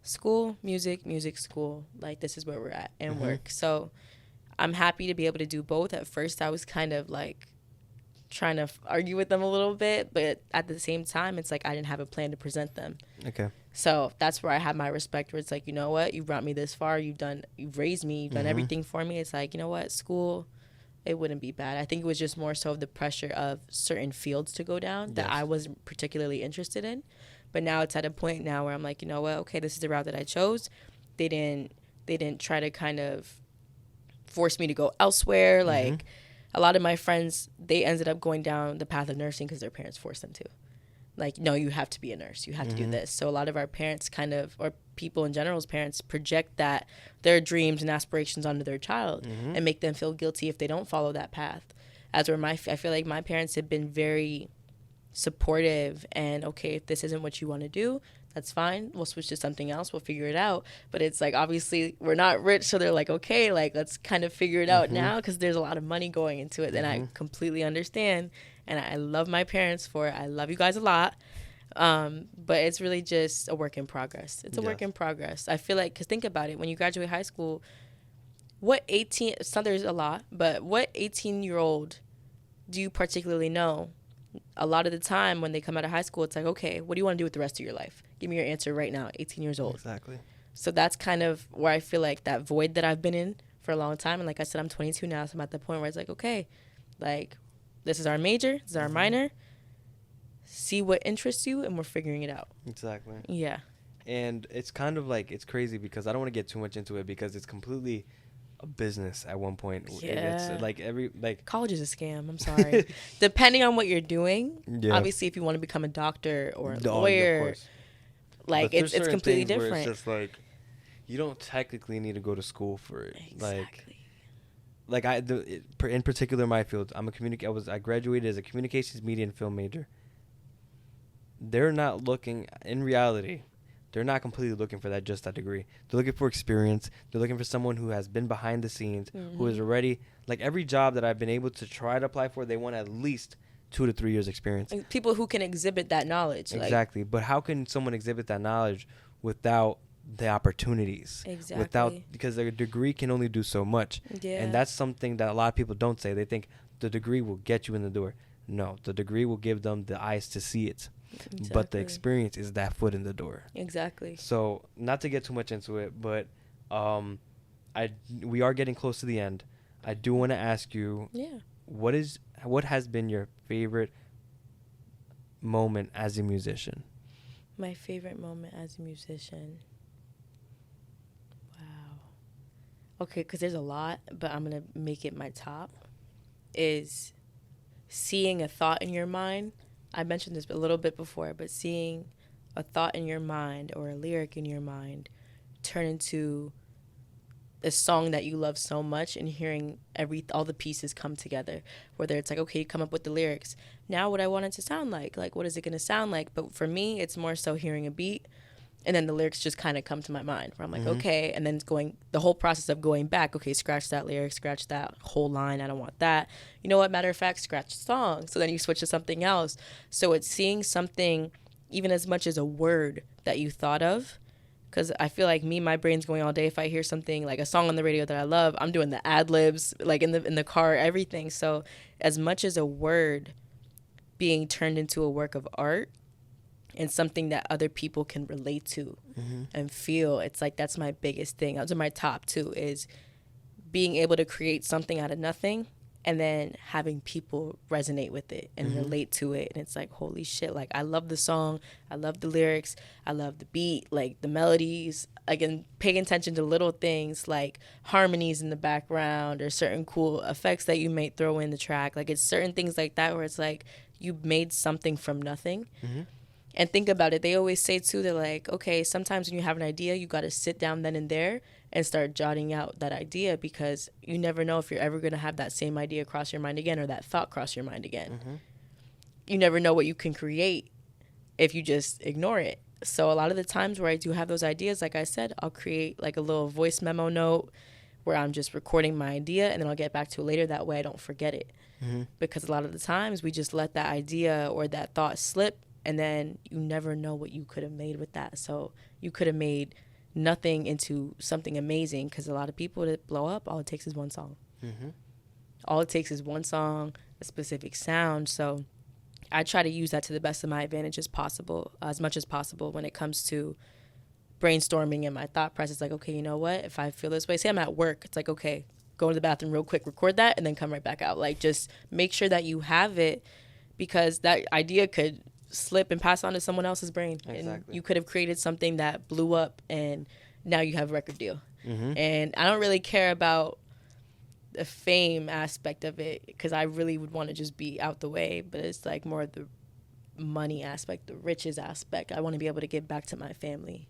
School, music, school. Like, this is where we're at, and work. So I'm happy to be able to do both. At first, I was kind of like trying to argue with them a little bit, but at the same time, it's like I didn't have a plan to present them. Okay. So that's where I have my respect, where it's like, you know what, you brought me this far, you've raised me, you've done everything for me. It's like, you know what, school, it wouldn't be bad. I think it was just more so of the pressure of certain fields to go down that I wasn't particularly interested in. But now it's at a point now where I'm like, you know what, okay, this is the route that I chose. They didn't try to kind of force me to go elsewhere. Like, a lot of my friends, they ended up going down the path of nursing because their parents forced them to. Like, no, you have to be a nurse. You have to do this. So a lot of our parents kind of, or people in general's parents, project that their dreams and aspirations onto their child and make them feel guilty if they don't follow that path. As where I feel like my parents have been very supportive and, okay, if this isn't what you want to do, that's fine. We'll switch to something else. We'll figure it out. But it's like, obviously, we're not rich. So they're like, okay, like, let's kind of figure it out now, because there's a lot of money going into it. And I completely understand. And I love my parents for it. I love you guys a lot. But it's really just a work in progress. It's a work in progress. I feel like, because think about it. When you graduate high school, there's a lot, but what 18-year-old do you particularly know? A lot of the time when they come out of high school, it's like, okay, what do you want to do with the rest of your life? Give me your answer right now, 18 years old. Exactly. So that's kind of where I feel like that void that I've been in for a long time. And like I said, I'm 22 now, so I'm at the point where it's like, okay, like, this is our major, this is our minor. See what interests you, and we're figuring it out. Exactly. Yeah. And it's kind of like, it's crazy because I don't want to get too much into it because it's completely a business at one point. Yeah. It's like college is a scam. I'm sorry. Depending on what you're doing, obviously, if you want to become a doctor or a lawyer, like, it's completely different. It's just like, you don't technically need to go to school for it. Exactly. In particular, my field, I graduated as a communications, media, and film major. They're not looking, in reality, they're not completely looking for that degree. They're looking for experience. They're looking for someone who has been behind the scenes, who is already, like every job that I've been able to try to apply for, they want at least 2 to 3 years experience. And people who can exhibit that knowledge. Exactly. But how can someone exhibit that knowledge without the opportunities? Exactly. Because their degree can only do so much. Yeah. And that's something that a lot of people don't say. They think the degree will get you in the door. No, the degree will give them the eyes to see it. Exactly. But the experience is that foot in the door. Exactly. So not to get too much into it, but we are getting close to the end. I do want to ask you, what has been your favorite moment as a musician? My favorite moment as a musician. Wow. Okay, because there's a lot, but I'm going to make it my top. Is seeing a thought in your mind. I mentioned this a little bit before, but seeing a thought in your mind or a lyric in your mind turn into a song that you love so much, and hearing all the pieces come together, whether it's like, okay, you come up with the lyrics. Now what I want it to sound like what is it going to sound like? But for me, it's more so hearing a beat, and then the lyrics just kind of come to my mind where I'm like, okay, and then it's the whole process of going back, okay, scratch that lyric, scratch that whole line, I don't want that. You know what, matter of fact, scratch the song. So then you switch to something else. So it's seeing something, even as much as a word that you thought of, because I feel like my brain's going all day. If I hear something like a song on the radio that I love, I'm doing the ad libs, like in the car, everything. So as much as a word being turned into a work of art and something that other people can relate to and feel, it's like that's my biggest thing. Those are my top two, is being able to create something out of nothing and then having people resonate with it and relate to it. And it's like, holy shit, like I love the song, I love the lyrics, I love the beat, like the melodies. Again, paying attention to little things like harmonies in the background or certain cool effects that you may throw in the track. Like it's certain things like that where it's like you made something from nothing. And think about it. They always say, too, they're like, okay, sometimes when you have an idea, you got to sit down then and there and start jotting out that idea, because you never know if you're ever going to have that same idea cross your mind again or that thought cross your mind again. You never know what you can create if you just ignore it. So a lot of the times where I do have those ideas, like I said, I'll create like a little voice memo note where I'm just recording my idea, and then I'll get back to it later. That way I don't forget it. Because a lot of the times we just let that idea or that thought slip, and then you never know what you could have made with that. So you could have made nothing into something amazing, because a lot of people that blow up, all it takes is one song. All it takes is one song, a specific sound. So I try to use that to the best of my advantage as much as possible when it comes to brainstorming and my thought process. Like, okay, you know what? If I feel this way, say I'm at work, it's like, okay, go to the bathroom real quick, record that, and then come right back out. Like, just make sure that you have it, because that idea could slip and pass on to someone else's brain. Exactly. And you could have created something that blew up, and now you have a record deal. And I don't really care about the fame aspect of it, because I really would want to just be out the way, but it's like more of the money aspect, the riches aspect. I want to be able to give back to my family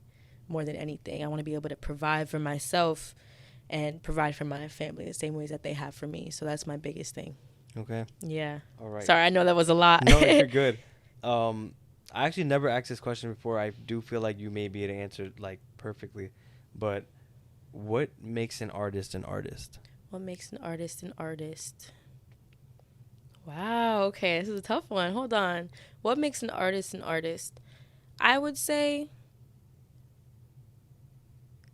more than anything. I want to be able to provide for myself and provide for my family the same ways that they have for me. So that's my biggest thing. Okay. Yeah. All right. Sorry, I know that was a lot. No, you're good. I actually never asked this question before. I do feel like you may be able to answer like perfectly, but what makes an artist an artist? What makes an artist an artist? Wow. Okay, this is a tough one. Hold on. What makes an artist an artist? I would say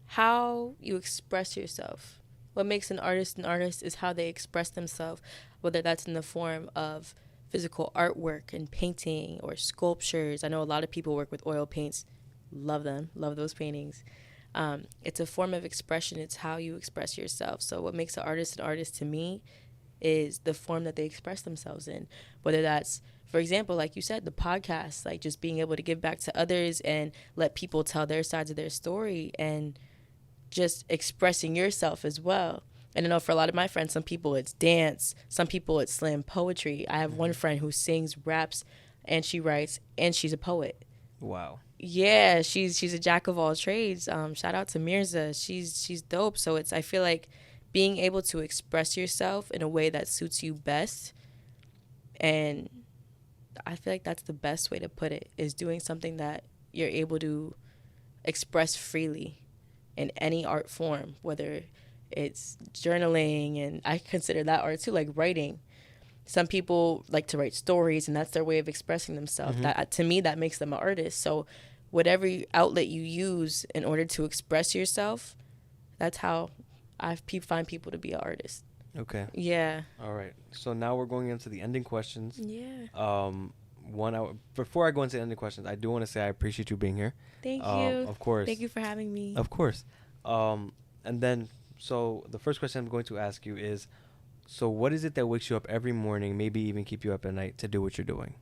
how you express yourself. What makes an artist is how they express themselves, whether that's in the form of physical artwork and painting or sculptures. I know a lot of people work with oil paints. Love them. Love those paintings. It's a form of expression. It's how you express yourself. So what makes an artist to me is the form that they express themselves in, whether that's, for example, like you said, the podcast, like just being able to give back to others and let people tell their sides of their story, and just expressing yourself as well. And I know for a lot of my friends, some people it's dance, some people it's slam poetry. I have one friend who sings, raps, and she writes, and she's a poet. Wow. Yeah, she's a jack of all trades. Shout out to Mirza. She's dope. So I feel like being able to express yourself in a way that suits you best, and I feel like that's the best way to put it, is doing something that you're able to express freely in any art form, whether it's journaling, and I consider that art too, like writing. Some people like to write stories, and that's their way of expressing themselves. That, to me, that makes them an artist. So whatever outlet you use in order to express yourself, that's how I find people to be an artist. Okay. Yeah. All right. So now we're going into the ending questions. Yeah. Before I go into the ending questions, I do want to say I appreciate you being here. Thank you. Of course. Thank you for having me. Of course. And then, so the first question I'm going to ask you is, so what is it that wakes you up every morning, maybe even keep you up at night to do what you're doing?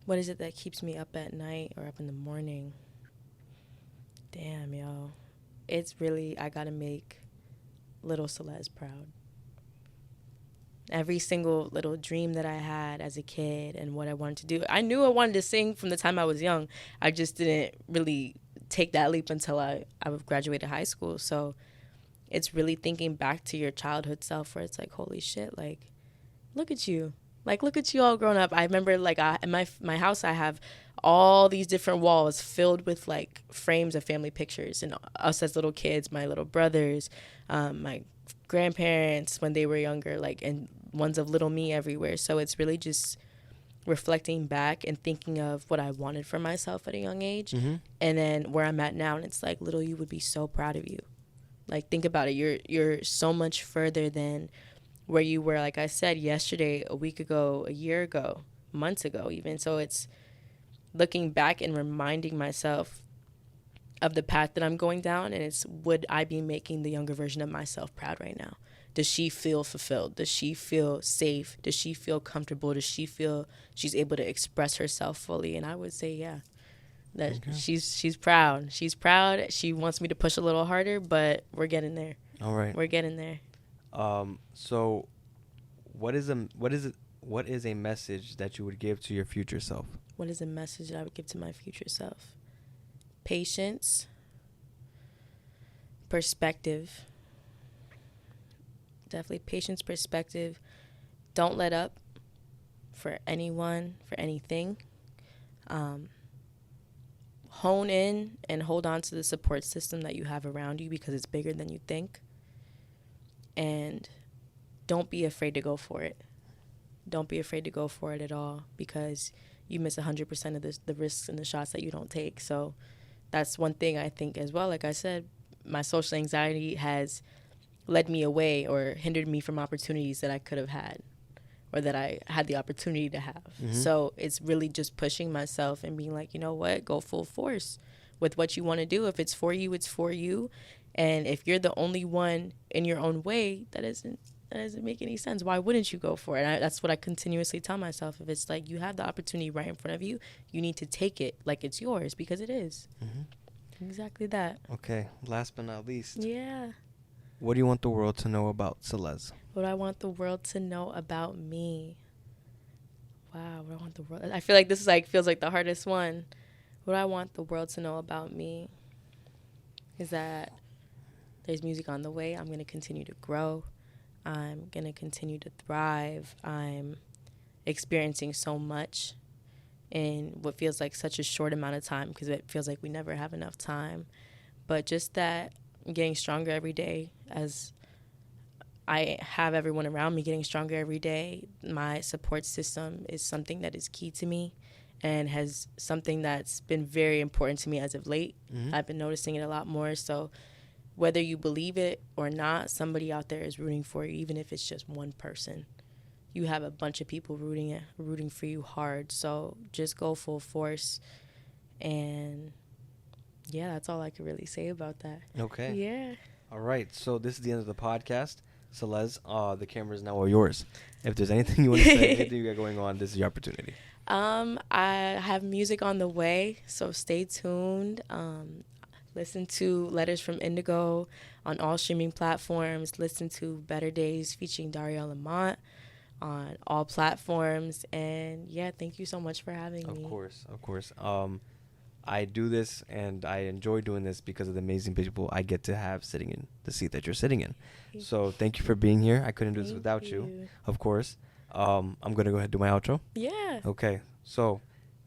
What is it that keeps me up at night or up in the morning? Damn, yo. It's really, I gotta make little Ciilez proud. Every single little dream that I had as a kid and what I wanted to do. I knew I wanted to sing from the time I was young. I just didn't really take that leap until I graduated high school. So it's really thinking back to your childhood self where it's like, holy shit, like, look at you. Like, look at you all grown up. I remember, like, in my house, I have all these different walls filled with, like, frames of family pictures. And us as little kids, my little brothers, my grandparents when they were younger, like, and ones of little me everywhere. So it's really just reflecting back and thinking of what I wanted for myself at a young age. And then where I'm at now, and it's like, little you would be so proud of you. Like, think about it. You're so much further than where you were, like I said, yesterday, a week ago, a year ago, months ago even. So it's looking back and reminding myself of the path that I'm going down, and it's, would I be making the younger version of myself proud right now? Does she feel fulfilled? Does she feel safe? Does she feel comfortable? Does she feel she's able to express herself fully? And I would say, yeah. That she's proud. She's proud. She wants me to push a little harder, but we're getting there. All right. We're getting there. So what is a message that you would give to your future self? What is a message that I would give to my future self? Patience. Perspective. Definitely patience, perspective. Don't let up for anyone, for anything. Hone in and hold on to the support system that you have around you because it's bigger than you think. And don't be afraid to go for it. Don't be afraid to go for it at all because you miss 100% of the risks and the shots that you don't take. So that's one thing I think as well. Like I said, my social anxiety has led me away or hindered me from opportunities that I could have had or that I had the opportunity to have. So it's really just pushing myself and being like, you know what, go full force with what you want to do. If it's for you, it's for you. And if you're the only one in your own way, that doesn't make any sense. Why wouldn't you go for it? That's what I continuously tell myself. If it's like you have the opportunity right in front of you, you need to take it like it's yours because it is. Exactly that. Okay. Last but not least. Yeah. What do you want the world to know about Ciilez? What do I want the world to know about me? Wow, what do I want the world... I feel like this is feels like the hardest one. What I want the world to know about me is that there's music on the way. I'm going to continue to grow. I'm going to continue to thrive. I'm experiencing so much in what feels like such a short amount of time because it feels like we never have enough time. But just that I'm getting stronger every day as I have everyone around me getting stronger every day. My support system is something that is key to me and has something that's been very important to me as of late. I've been noticing it a lot more. So whether you believe it or not, somebody out there is rooting for you, even if it's just one person. You have a bunch of people rooting for you hard. So just go full force. And yeah, that's all I could really say about that. Okay. Yeah. All right. So this is the end of the podcast. Ciilez, the camera is now all yours. If there's anything you want to say, anything you got going on, this is your opportunity. I have music on the way, so stay tuned. Listen to Letters from Indigo on all streaming platforms. Listen to Better Days featuring Dario Lamont on all platforms. And yeah, thank you so much for having me. Of course. I do this and I enjoy doing this because of the amazing people I get to have sitting in the seat that you're sitting in. So thank you for being here. I couldn't do this without you, of course. I'm going to go ahead and do my outro. Yeah. Okay. So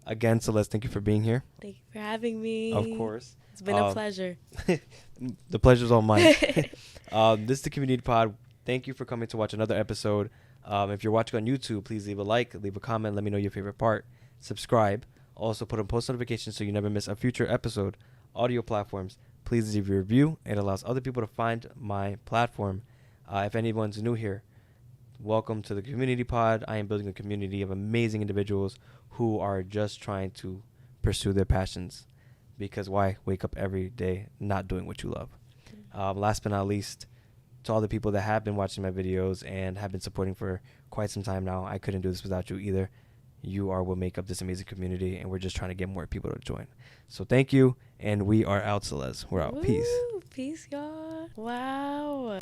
Again, Ciilez, thank you for being here. Thank you for having me. Of course. It's been a pleasure. The pleasure's all mine. This is the Community Pod. Thank you for coming to watch another episode. If you're watching on YouTube, please leave a like, leave a comment, let me know your favorite part. Subscribe. Also put on post notifications so you never miss a future episode. Audio platforms, please leave a review. It allows other people to find my platform. If anyone's new here, welcome to the Community Pod. I am building a community of amazing individuals who are just trying to pursue their passions. Because why wake up every day not doing what you love? Last but not least, to all the people that have been watching my videos and have been supporting for quite some time now, I couldn't do this without you either. You are what make up this amazing community, and we're just trying to get more people to join. So thank you, and we are out, Ciilez. We're out. Peace. Peace, y'all. Wow.